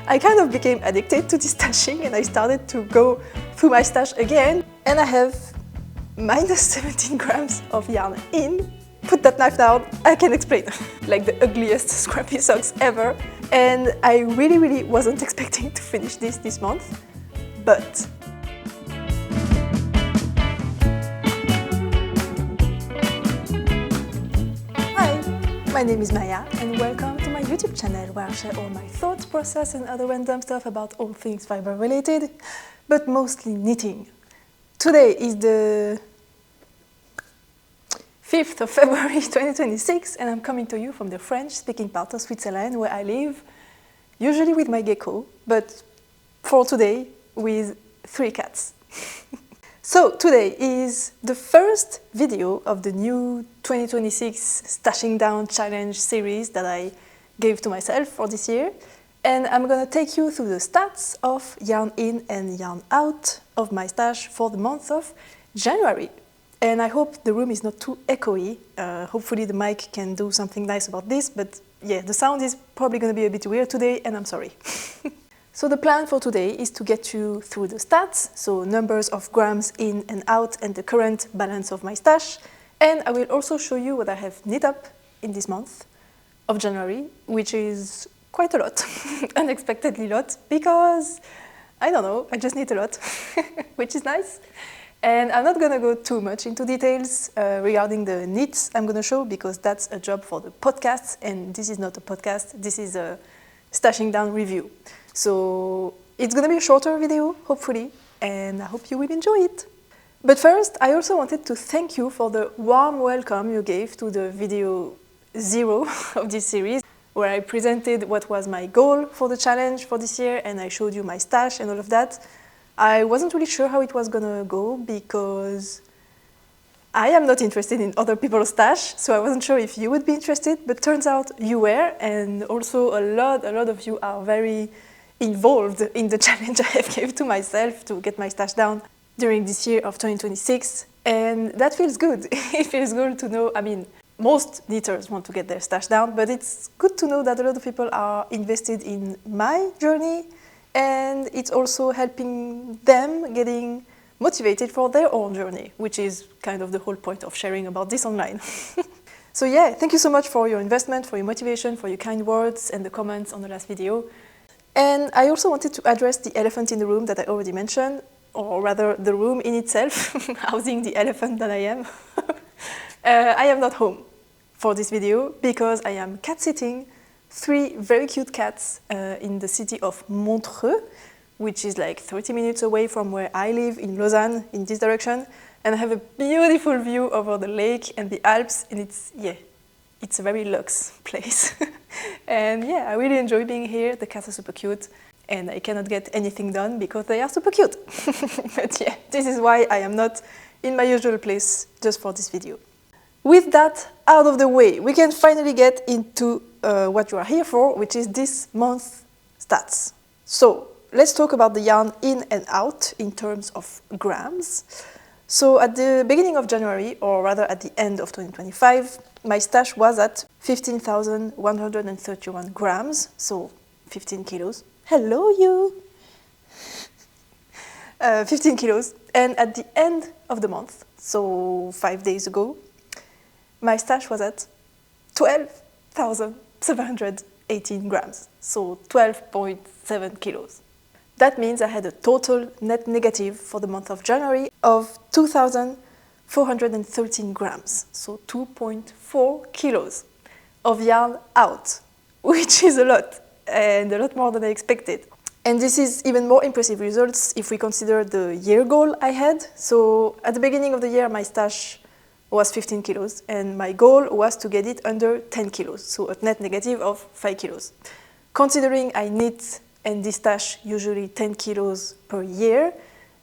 I kind of became addicted to destashing and I started to go through my stash again, and I have minus 17 grams of yarn in. Put that knife down, I can explain. Like the ugliest scrappy socks ever. And I really wasn't expecting to finish this month, but hi, my name is Maya and welcome to my YouTube channel where I share all my thoughts, process and other random stuff about all things fiber related, but mostly knitting. Today is the 5th of February 2026 and I'm coming to you from the French-speaking part of Switzerland where I live, usually with my gecko, but for today with 3 cats. So today is the first video of the new 2026 Stashing Down Challenge series that I gave to myself for this year, and I'm gonna take you through the stats of yarn in and yarn out of my stash for the month of January. And I hope the room is not too echoey. Hopefully the mic can do something nice about this, but yeah, the sound is probably going to be a bit weird today, and I'm sorry. So the plan for today is to get you through the stats, so numbers of grams in and out and the current balance of my stash. And I will also show you what I have knit up in this month of January, which is quite a lot, unexpectedly lot, because, I don't know, I just knit a lot, which is nice. And I'm not going to go too much into details regarding the knits I'm going to show, because that's a job for the podcast, and this is not a podcast, this is a stashing down review. So it's going to be a shorter video, hopefully, and I hope you will enjoy it. But first, I also wanted to thank you for the warm welcome you gave to the video 0 of this series, where I presented what was my goal for the challenge for this year, and I showed you my stash and all of that. I wasn't really sure how it was gonna go because I am not interested in other people's stash, so I wasn't sure if you would be interested, but turns out you were, and also a lot of you are very involved in the challenge I have given to myself to get my stash down during this year of 2026, and that feels good. It feels good to know, I mean, most knitters want to get their stash down, but it's good to know that a lot of people are invested in my journey, and it's also helping them getting motivated for their own journey, which is kind of the whole point of sharing about this online. So yeah, thank you so much for your investment, for your motivation, for your kind words and the comments on the last video. And I also wanted to address the elephant in the room that I already mentioned, or rather the room in itself, housing the elephant that I am. I am not home for this video because I am cat sitting 3 very cute cats in the city of Montreux, which is like 30 minutes away from where I live in Lausanne, in this direction, and I have a beautiful view over the lake and the Alps, and it's a very luxe place. And yeah, I really enjoy being here. The cats are super cute, and I cannot get anything done because they are super cute. But yeah, this is why I am not in my usual place just for this video. With that out of the way, we can finally get into what you are here for, which is this month's stats. So let's talk about the yarn in and out in terms of grams. So at the beginning of January, or rather at the end of 2025, my stash was at 15,131 grams, so 15 kilos. Hello you! 15 kilos. And at the end of the month, so 5 days ago, my stash was at 12,718 grams, so 12.7 kilos. That means I had a total net negative for the month of January of 2,413 grams, so 2.4 kilos of yarn out, which is a lot, and a lot more than I expected. And this is even more impressive results if we consider the year goal I had. So at the beginning of the year, my stash was 15 kilos, and my goal was to get it under 10 kilos, so a net negative of 5 kilos. Considering I knit and destash usually 10 kilos per year,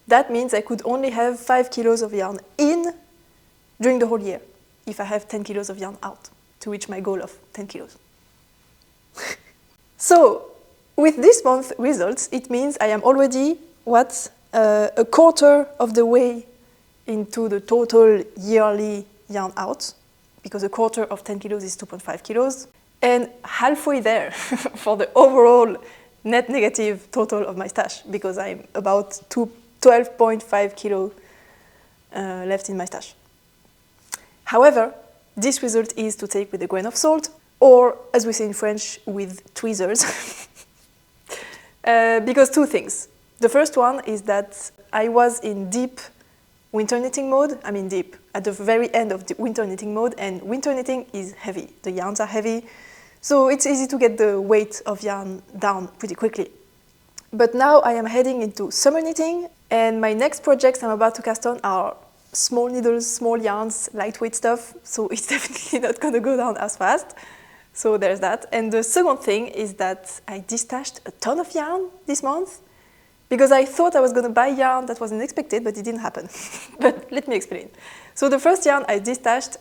that means I could only have 5 kilos of yarn in during the whole year, if I have 10 kilos of yarn out, to reach my goal of 10 kilos. So, with this month's results, it means I am already, a quarter of the way into the total yearly yarn out, because a quarter of 10 kilos is 2.5 kilos, and halfway there for the overall net negative total of my stash because I'm about 12.5 kilo left in my stash. However, this result is to take with a grain of salt, or as we say in French, with tweezers. Because two things. The first one is that I was in deep winter knitting mode. I mean deep, at the very end of the winter knitting mode, and winter knitting is heavy. The yarns are heavy, so it's easy to get the weight of yarn down pretty quickly. But now I am heading into summer knitting, and my next projects I'm about to cast on are small needles, small yarns, lightweight stuff, so it's definitely not going to go down as fast. So there's that. And the second thing is that I destashed a ton of yarn this month because I thought I was going to buy yarn that was unexpected, but it didn't happen. But let me explain. So the first yarn I destashed,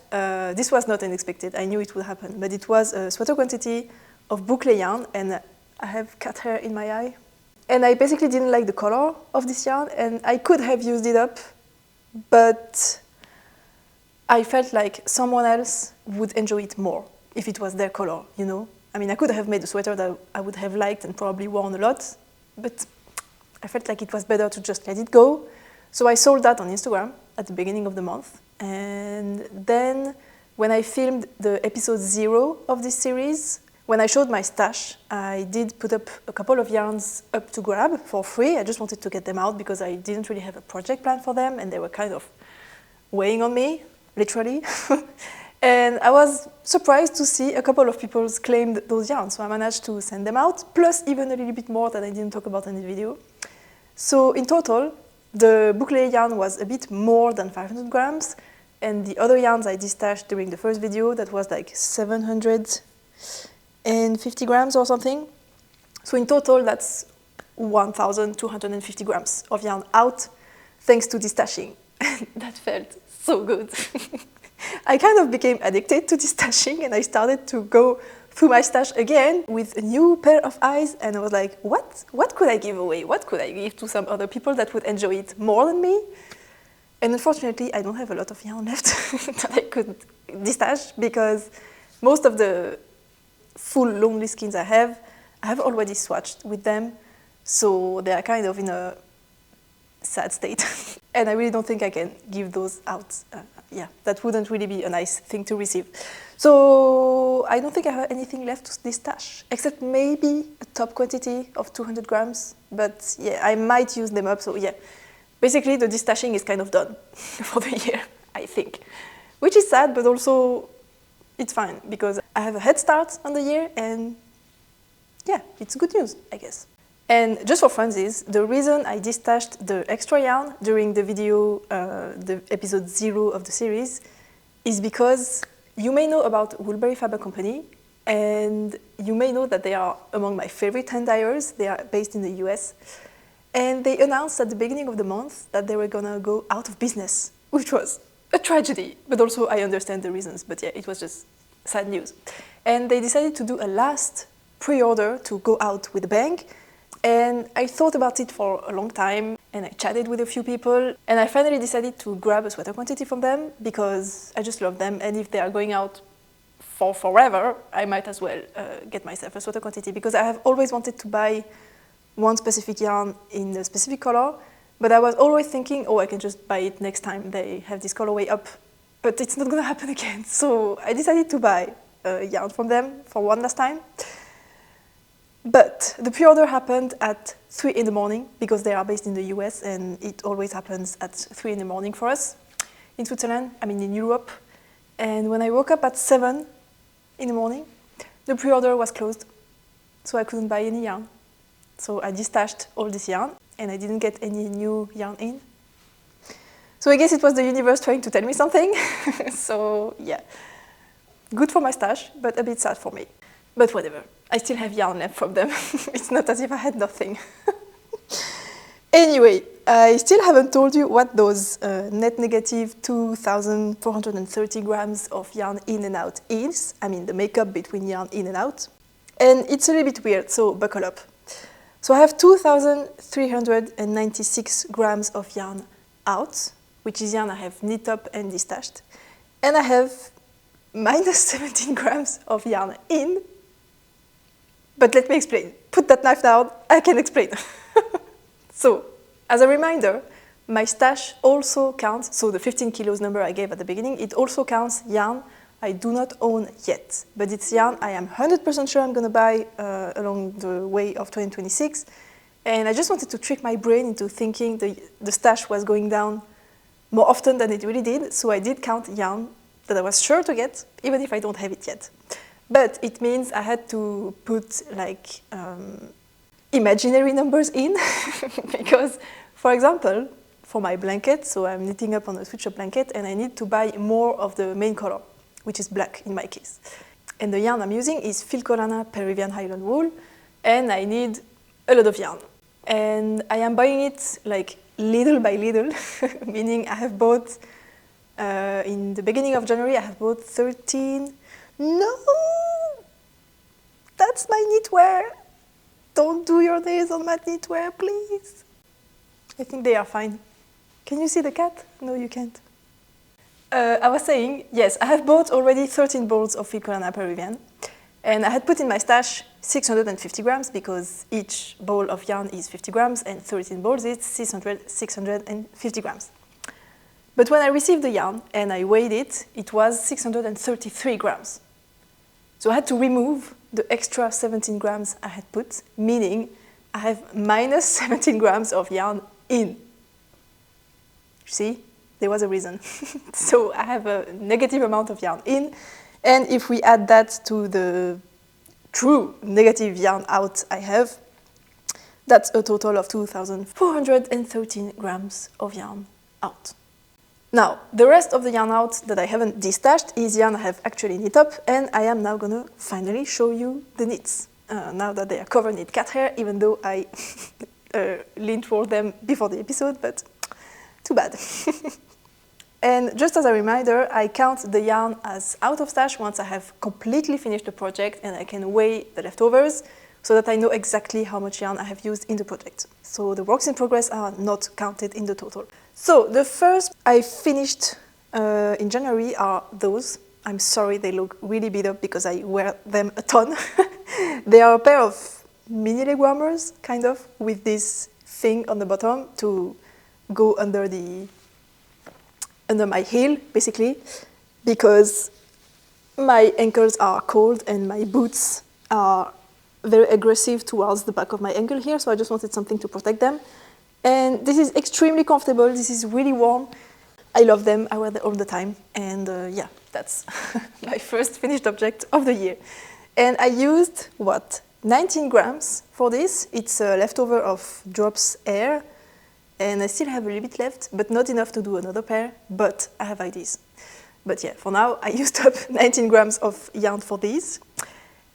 this was not unexpected, I knew it would happen, but it was a sweater quantity of boucle yarn, and I have cat hair in my eye. And I basically didn't like the color of this yarn, and I could have used it up, but I felt like someone else would enjoy it more if it was their color, you know? I mean, I could have made a sweater that I would have liked and probably worn a lot, but I felt like it was better to just let it go. So I sold that on Instagram at the beginning of the month. And then when I filmed the episode 0 of this series, when I showed my stash, I did put up a couple of yarns up to grab for free. I just wanted to get them out because I didn't really have a project plan for them, and they were kind of weighing on me, literally. And I was surprised to see a couple of people claimed those yarns, so I managed to send them out, plus even a little bit more that I didn't talk about in the video. So in total, the boucle yarn was a bit more than 500 grams, and the other yarns I destashed during the first video, that was like 750 grams or something. So in total, that's 1,250 grams of yarn out, thanks to destashing. That felt so good. I kind of became addicted to destashing, and I started to go through my stash again with a new pair of eyes, and I was like, what could I give away? What could I give to some other people that would enjoy it more than me? And unfortunately, I don't have a lot of yarn left that I could destash, because most of the full lonely skeins I have already swatched with them, so they are kind of in a sad state. And I really don't think I can give those out. Yeah, that wouldn't really be a nice thing to receive. So I don't think I have anything left to destash, except maybe a top quantity of 200 grams. But yeah, I might use them up, so yeah. Basically, the destashing is kind of done for the year, I think. Which is sad, but also it's fine, because I have a head start on the year, and yeah, it's good news, I guess. And just for funsies, the reason I destashed the extra yarn during the video, the episode 0 of the series, is because you may know about Woolberry Fabric Company, and you may know that they are among my favorite hand dyers. They are based in the US. And they announced at the beginning of the month that they were gonna go out of business, which was a tragedy, but also I understand the reasons, but yeah, it was just sad news. And they decided to do a last pre-order to go out with a bang. And I thought about it for a long time, and I chatted with a few people, and I finally decided to grab a sweater quantity from them because I just love them, and if they are going out for forever, I might as well get myself a sweater quantity, because I have always wanted to buy one specific yarn in a specific color, but I was always thinking, oh, I can just buy it next time they have this colorway up, but it's not gonna happen again. So I decided to buy a yarn from them for one last time. But the pre-order happened at 3 in the morning, because they are based in the US, and it always happens at 3 in the morning for us in Switzerland, I mean in Europe. And when I woke up at 7 in the morning, the pre-order was closed, so I couldn't buy any yarn. So I destashed all this yarn, and I didn't get any new yarn in. So I guess it was the universe trying to tell me something. So yeah, good for my stash, but a bit sad for me. But whatever, I still have yarn left from them. It's not as if I had nothing. Anyway, I still haven't told you what those net negative 2,430 grams of yarn in and out is. I mean, the makeup between yarn in and out. And it's a little bit weird, so buckle up. So I have 2,396 grams of yarn out, which is yarn I have knit up and destashed. And I have minus 17 grams of yarn in. But let me explain. put that knife down, I can explain. So, as a reminder, my stash also counts, so the 15 kilos number I gave at the beginning, it also counts yarn I do not own yet. But it's yarn I am 100% sure I'm going to buy along the way of 2026. And I just wanted to trick my brain into thinking the stash was going down more often than it really did. So I did count yarn that I was sure to get, even if I don't have it yet. But it means I had to put like imaginary numbers in because, for example, for my blanket, so I'm knitting up on a sweatshirt blanket and I need to buy more of the main color, which is black in my case. And the yarn I'm using is Filcolana Peruvian Highland wool, and I need a lot of yarn. And I am buying it like little by little, meaning I have bought, in the beginning of January, I have bought 13, no, that's my knitwear. Don't do your nails on my knitwear, please. I think they are fine. Can you see the cat? No, you can't. I was saying, yes, I have bought already 13 balls of Filcolana Peruvian, and I had put in my stash 650 grams because each ball of yarn is 50 grams and 13 balls is 650 grams. But when I received the yarn and I weighed it, it was 633 grams. So I had to remove the extra 17 grams I had put, meaning I have minus 17 grams of yarn in. See, there was a reason. So I have a negative amount of yarn in, and if we add that to the true negative yarn out I have, that's a total of 2,413 grams of yarn out. Now, the rest of the yarn out that I haven't destashed is yarn I have actually knit up, and I am now gonna finally show you the knits. Now that they are covered in cat hair, even though I leaned for them before the episode, but too bad. And just as a reminder, I count the yarn as out of stash once I have completely finished the project and I can weigh the leftovers so that I know exactly how much yarn I have used in the project. So the works in progress are not counted in the total. So the first I finished in January are those. I'm sorry they look really beat up because I wear them a ton. They are a pair of mini legwarmers, kind of, with this thing on the bottom to go under my heel, basically, because my ankles are cold and my boots are very aggressive towards the back of my ankle here, so I just wanted something to protect them. And this is extremely comfortable, this is really warm. I love them, I wear them all the time, and yeah, that's my first finished object of the year. And I used, 19 grams for this. It's a leftover of Drops Air, and I still have a little bit left, but not enough to do another pair, but I have ideas. But yeah, for now, I used up 19 grams of yarn for these.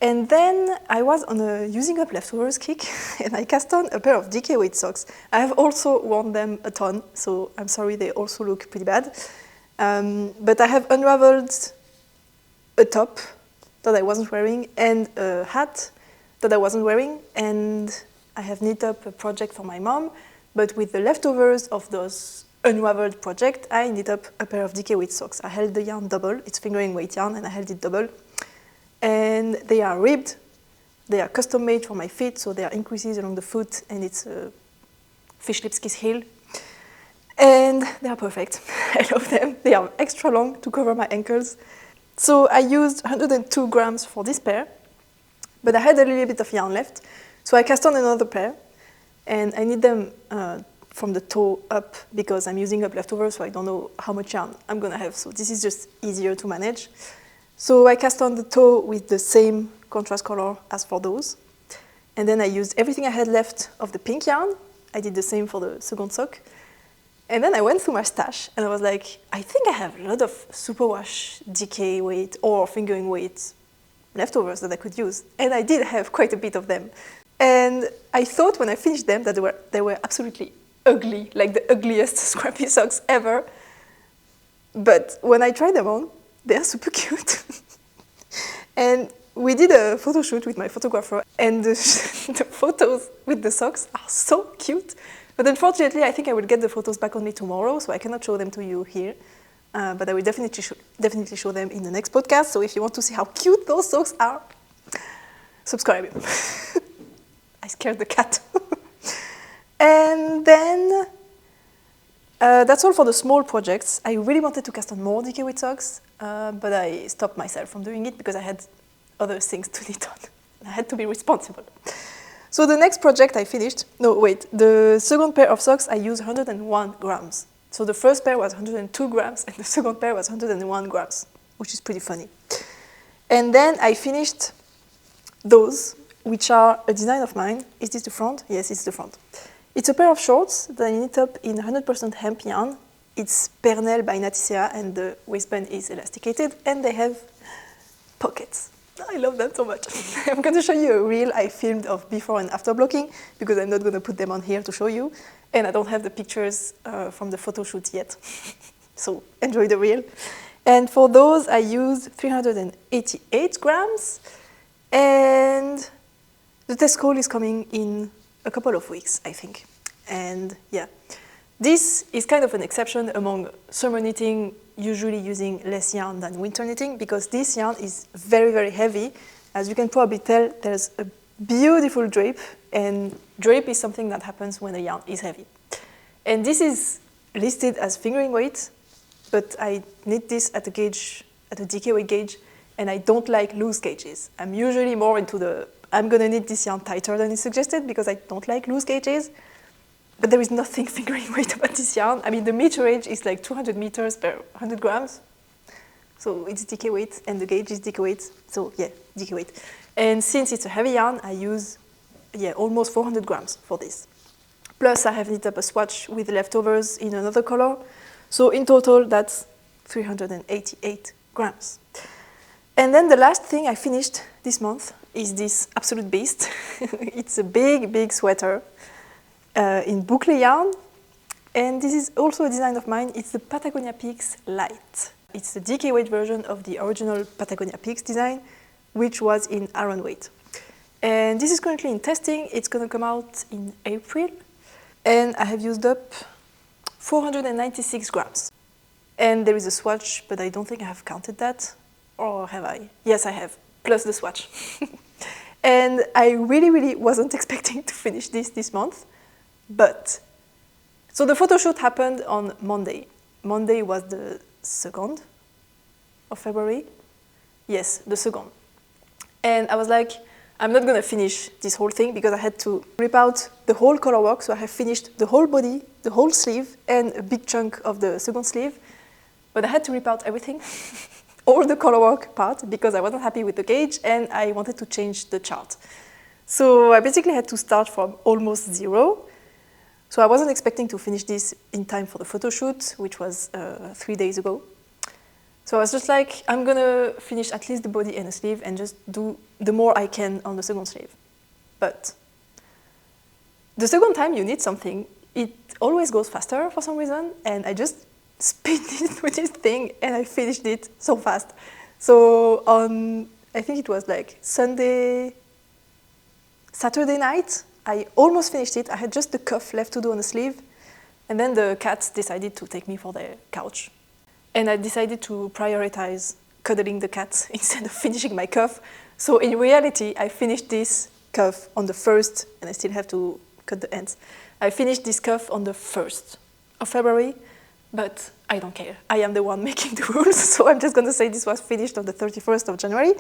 And then I was on a using up leftovers kick, and I cast on a pair of DK weight socks. I have also worn them a ton, so I'm sorry they also look pretty bad. But I have unraveled a top that I wasn't wearing and a hat that I wasn't wearing, and I have knit up a project for my mom. But with the leftovers of those unraveled project, I knit up a pair of DK weight socks. I held the yarn double, it's fingering weight yarn, and I held it double. And they are ribbed, they are custom made for my feet, so there are increases along the foot, and it's a fish lips kiss heel. And they are perfect, I love them. They are extra long to cover my ankles. So I used 102 grams for this pair, but I had a little bit of yarn left, so I cast on another pair. And I knit them from the toe up because I'm using up leftovers, so I don't know how much yarn I'm gonna have. So this is just easier to manage. So I cast on the toe with the same contrast color as for those. And then I used everything I had left of the pink yarn. I did the same for the second sock. And then I went through my stash and I was like, I think I have a lot of superwash DK weight or fingering weight leftovers that I could use. And I did have quite a bit of them. And I thought when I finished them that they were absolutely ugly, like the ugliest scrappy socks ever. But when I tried them on, they're super cute. And we did a photo shoot with my photographer, and the photos with the socks are so cute. But unfortunately, I think I will get the photos back on me tomorrow, so I cannot show them to you here. But I will definitely show them in the next podcast. So if you want to see how cute those socks are, subscribe. I scared the cat. And then that's all for the small projects. I really wanted to cast on more DK weight socks, but I stopped myself from doing it because I had other things to knit on. I had to be responsible. So the next project I finished, the second pair of socks I used 101 grams. So the first pair was 102 grams and the second pair was 101 grams, which is pretty funny. And then I finished those, which are a design of mine. Is this the front? Yes, it's the front. It's a pair of shorts that I knit up in 100% hemp yarn. It's Pernel by Natisea and the waistband is elasticated and they have pockets. I love them so much. I'm going to show you a reel I filmed of before and after blocking because I'm not going to put them on here to show you. And I don't have the pictures from the photo shoot yet. So enjoy the reel. And for those, I used 388 grams. And the test call is coming in a couple of weeks, I think. And yeah, this is kind of an exception among summer knitting, usually using less yarn than winter knitting, because this yarn is very, very heavy. As you can probably tell, there's a beautiful drape, and drape is something that happens when a yarn is heavy. And this is listed as fingering weight, but I knit this at a gauge, at a DK weight gauge, and I don't like loose gauges. I'm usually more into the, I'm gonna knit this yarn tighter than is suggested because I don't like loose gauges. But there is nothing fingering weight about this yarn. I mean, the meterage is like 200 meters per 100 grams. So it's DK weight, and the gauge is DK weight. So yeah, DK weight. And since it's a heavy yarn, I use almost 400 grams for this. Plus, I have knit up a swatch with leftovers in another color. So in total, that's 388 grams. And then the last thing I finished this month is this absolute beast. It's a big, big sweater. In boucle yarn, and this is also a design of mine. It's the Patagonia Peaks Lite. It's the DK weight version of the original Patagonia Peaks design, which was in Aran weight. And this is currently in testing. It's going to come out in April, and I have used up 496 grams. And there is a swatch, but I don't think I have counted that, or have I? Yes, I have, plus the swatch. And I really, really wasn't expecting to finish this month. But, so the photo shoot happened on Monday. Monday was the 2nd of February. Yes, the 2nd. And I was like, I'm not gonna finish this whole thing because I had to rip out the whole color work. So I have finished the whole body, the whole sleeve, and a big chunk of the second sleeve. But I had to rip out everything, all the color work part, because I wasn't happy with the gauge and I wanted to change the chart. So I basically had to start from almost zero. So I wasn't expecting to finish this in time for the photo shoot, which was 3 days ago. So I was just like, I'm gonna finish at least the body and the sleeve and just do the more I can on the second sleeve. But the second time you knit something, it always goes faster for some reason, and I just speeded it with this thing and I finished it so fast. So on, I think it was like Saturday night, I almost finished it. I had just the cuff left to do on the sleeve. And then the cats decided to take me for their couch. And I decided to prioritize cuddling the cat instead of finishing my cuff. So in reality, I finished this cuff on the 1st, and I still have to cut the ends. I finished this cuff on the 1st of February, but I don't care. I am the one making the rules, so I'm just gonna say this was finished on the 31st of January,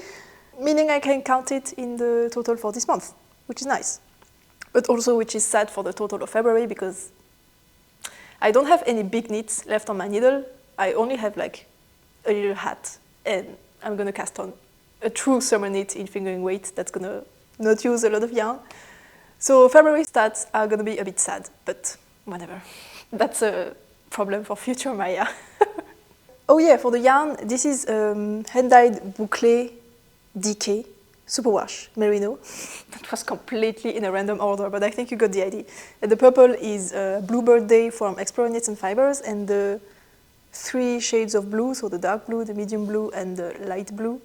meaning I can count it in the total for this month, which is nice. But also which is sad for the total of February because I don't have any big knits left on my needle. I only have like a little hat, and I'm gonna cast on a true summer knit in fingering weight that's gonna not use a lot of yarn. So February stats are gonna be a bit sad, but whatever. That's a problem for future Maya. Oh yeah, for the yarn, this is hand-dyed boucle DK. Superwash, merino. That was completely in a random order, but I think you got the idea. And the purple is Bluebird Day from Explorer Knits and Fibers, and the 3 shades of blue, so the dark blue, the medium blue, and the light blue,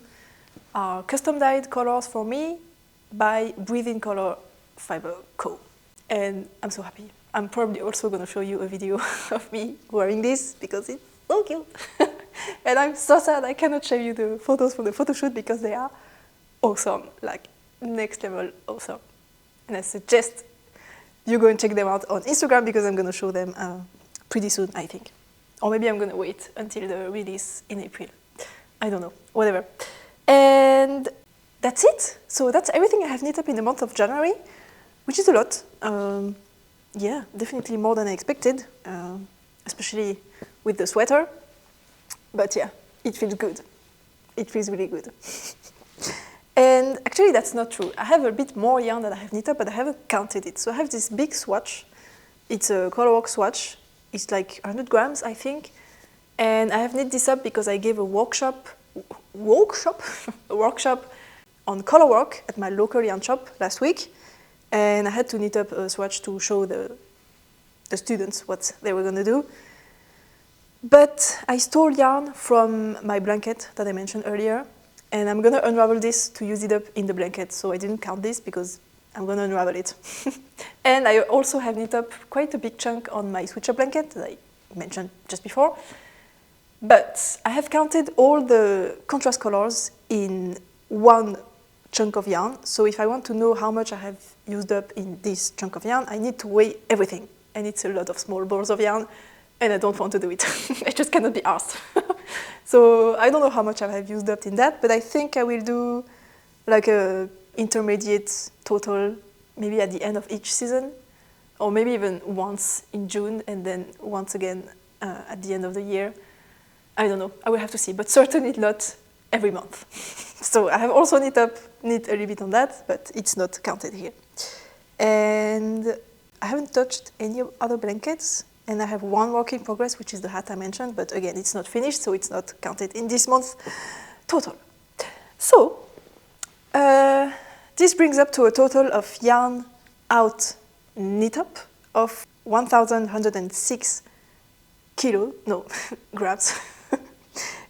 are custom dyed colors for me by Breathe In Color Fiber Co. And I'm so happy. I'm probably also going to show you a video of me wearing this because it's so cute. And I'm so sad I cannot show you the photos from the photo shoot because they are awesome, like next level awesome. and I suggest you go and check them out on Instagram because I'm going to show them pretty soon, I think. Or maybe I'm going to wait until the release in April. I don't know, whatever. And that's it. So that's everything I have knit up in the month of January, which is a lot. Yeah, definitely more than I expected, especially with the sweater. But yeah, it feels good. It feels really good. And actually that's not true. I have a bit more yarn that I have knit up, but I haven't counted it. So I have this big swatch. It's a colorwork swatch. It's like 100 grams, I think. And I have knit this up because I gave a workshop on colorwork at my local yarn shop last week. And I had to knit up a swatch to show the students what they were going to do. But I stole yarn from my blanket that I mentioned earlier. And I'm going to unravel this to use it up in the blanket. So I didn't count this because I'm going to unravel it. And I also have knit up quite a big chunk on my switcher blanket that I mentioned just before. But I have counted all the contrast colors in one chunk of yarn. So if I want to know how much I have used up in this chunk of yarn, I need to weigh everything. And it's a lot of small balls of yarn. And I don't want to do it. I just cannot be asked. So I don't know how much I have used up in that, but I think I will do like a intermediate total, maybe at the end of each season, or maybe even once in June and then once again at the end of the year. I don't know, I will have to see, but certainly not every month. So I have also knit a little bit on that, but it's not counted here. And I haven't touched any other blankets. And I have one work in progress, which is the hat I mentioned, but again, it's not finished, so it's not counted in this month's total. So, this brings up to a total of yarn out knit up of 1,106 grams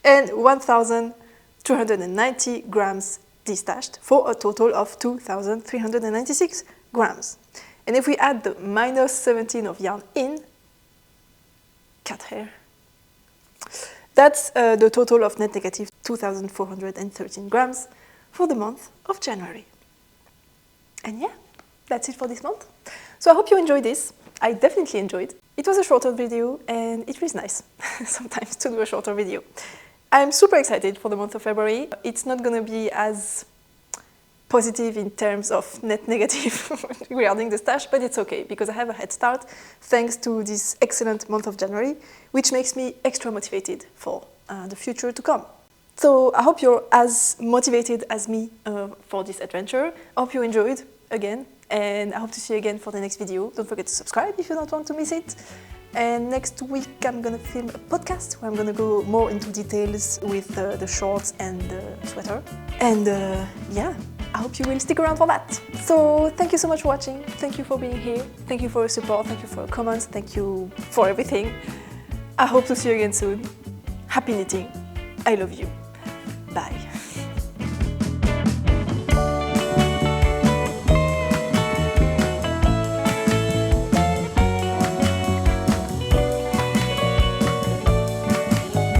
and 1,290 grams destashed for a total of 2,396 grams. And if we add the minus 17 of yarn in, cat hair. That's the total of net negative 2,413 grams for the month of January. And yeah, that's it for this month. So I hope you enjoyed this. I definitely enjoyed. It was a shorter video and it was nice sometimes to do a shorter video. I'm super excited for the month of February. It's not going to be as positive in terms of net negative regarding the stash, but it's okay because I have a head start thanks to this excellent month of January, which makes me extra motivated for the future to come. So I hope you're as motivated as me for this adventure. I hope you enjoyed again, and I hope to see you again for the next video. Don't forget to subscribe if you don't want to miss it. And next week I'm going to film a podcast where I'm going to go more into details with the shorts and the sweater. And yeah, I hope you will stick around for that. So thank you so much for watching. Thank you for being here. Thank you for your support. Thank you for your comments. Thank you for everything. I hope to see you again soon. Happy knitting. I love you. Bye.